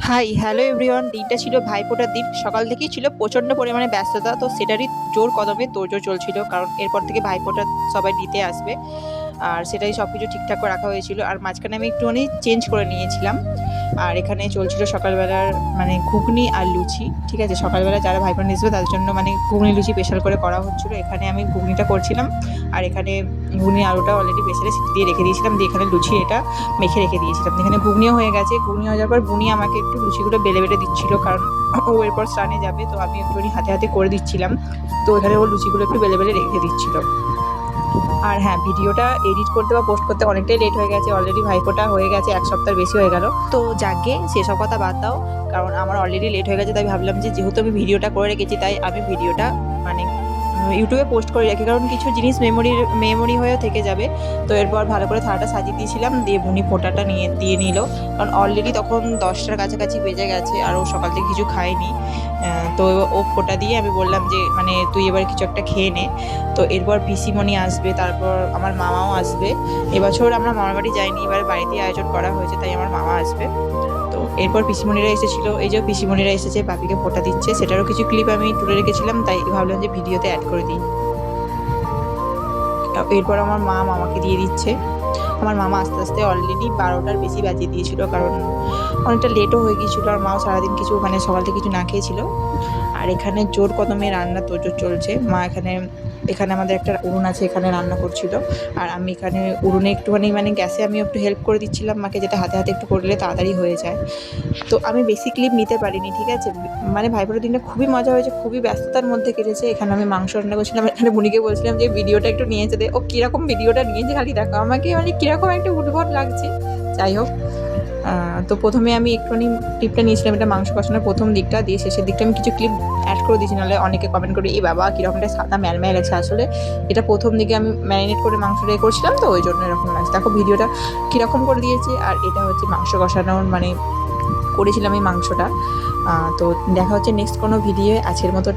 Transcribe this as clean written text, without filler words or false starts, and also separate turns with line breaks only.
High, hello everyone. দিনটা ছিল ভাইফোঁটার দিন। সকাল থেকেই ছিল প্রচণ্ড পরিমাণে ব্যস্ততা। তো সেটারই জোর কদমে তোড়জোড় চলছিল। কারণ এরপর থেকে ভাইফোঁটা সবাই নিতে আসবে। আর সেটাই সবকিছু ঠিকঠাক করে রাখা হয়েছিল। আর মাঝখানে আমি একটুখানি চেঞ্জ করে নিয়েছিলাম। আর এখানে চলছিল সকালবেলার মানে ঘুগনি আর লুচি। ঠিক আছে? সকালবেলা যারা ভাইফোঁটা নিতে আসবে তাদের জন্য মানে ঘুগনি লুচি স্পেশাল করে করা হচ্ছিল। এখানে আমি ঘুগনিটা করছিলাম। আর এখানে ঘুগনি আলুটা অলরেডি প্রেসারে সিটি দিয়ে রেখে দিয়েছিলাম। দিয়ে এখানে লুচি এটা মেখে রেখে দিয়েছিলাম। এখানে ঘুগনিও হয়ে গেছে। ঘুগনি হয়ে যাওয়ার পর বুনি আমাকে একটু লুচিগুলো বেলে বেলে দিচ্ছিল। কারণ ও এরপর স্নানে যাবে। তো আমি একটুখানি হাতে হাতে করে দিচ্ছিলাম। তো এখানে ও লুচিগুলো একটু বেলে বেলে রেখে দিচ্ছিল। আর হ্যাঁ, ভিডিওটা এডিট করতে বা পোস্ট করতে অনেকটাই লেট হয়ে গেছে। অলরেডি ভাইফোঁটা হয়ে গেছে ১ সপ্তাহের বেশি হয়ে গেল। তো যাকগে সেসব কথা বাদ দাও। কারণ আমার অলরেডি লেট হয়ে গেছে, তাই ভাবলাম যে যেহেতু আমি ভিডিওটা করে রেখেছি তাই আমি ভিডিওটা মানে ইউটিউবে পোস্ট করে রাখি। কারণ কিছু জিনিস মেমোরি হয়েও থেকে যাবে। তো এরপর ভালো করে থালাটা সাজিয়ে দিয়েছিলাম। দিয়ে বুনি ফোঁটাটা দিয়ে নিল। কারণ অলরেডি তখন ১০টার কাছাকাছি বেজে গেছে আর ও সকাল থেকে কিছু খায়নি। তো ও ফোঁটা দিয়ে আমি বললাম যে মানে তুই এবার কিছু একটা খেয়ে নে। তো এরপর পিসিমণি আসবে, তারপর আমার মামাও আসবে। এবছর আমরা মামার বাড়ি যাইনি, এবার বাড়িতেই আয়োজন করা হয়েছে, তাই আমার মামা আসবে। তো এরপর পিসিমণিরা এসেছিলো। এই যে পিসিমণিরা এসেছে, বাপিকে ফোঁটা দিচ্ছে। সেটারও কিছু ক্লিপ আমি তুলে রেখেছিলাম, তাই ভাবলাম যে ভিডিওতে অ্যাড করে দিই। এরপর আমার মা মামাকে দিয়ে দিচ্ছে। আমার মামা আস্তে আস্তে অলরেডি ১২টার বেশি বাজিয়ে দিয়েছিল, কারণ অনেকটা লেটও হয়ে গিয়েছিলো। আর মাও সারাদিন কিছু মানে সকাল থেকে কিছু না খেয়েছিল। আর এখানে জোর কদমে রান্না তোড়জোড় চলছে। মা এখানে আমাদের একটা উনুন আছে, এখানে রান্না করছিল। আর আমি এখানে উনুনে একটুখানি মানে গ্যাসে আমি একটু হেল্প করে দিচ্ছিলাম মাকে, যেটা হাতে হাতে একটু করলে তাড়াতাড়ি হয়ে যায়। তো আমি বেশি ক্লিপ নিতে পারিনি, ঠিক আছে? মানে ভাইফোঁটার দিনটা খুবই মজা হয়েছে, খুবই ব্যস্ততার মধ্যে কেটেছে। এখানে আমি মাংস রান্না করছিলাম, এখানে বুনিকে বলছিলাম যে ভিডিওটা একটু নিয়ে যেতে। ও কীরকম ভিডিওটা নিয়েছে খালি দেখো, আমাকে মানে কীরকম একটা উদ্ভট লাগছে। যাই হোক, তো প্রথমে আমি একটুখানি ক্লিপটা নিয়েছিলাম, এটা মাংস কষানোর প্রথম দিকটা। দিয়ে শেষের দিকটা আমি কিছু ক্লিপ অ্যাড করে দিয়েছি, নাহলে অনেকে কমেন্ট করে এই বাবা কীরকমটা সাদা ম্যালম্যাল লাগছে। আসলে এটা প্রথম দিকে আমি ম্যারিনেট করে মাংসটা করছিলাম, তো ওই জন্য এরকম লাগছে। দেখো ভিডিওটা কীরকম করে দিয়েছি। আর এটা হচ্ছে মাংস কষানোর মানে করেছিলাম এই মাংসটা। তো দেখা হচ্ছে নেক্সট কোনো ভিডিও। আজকের মতো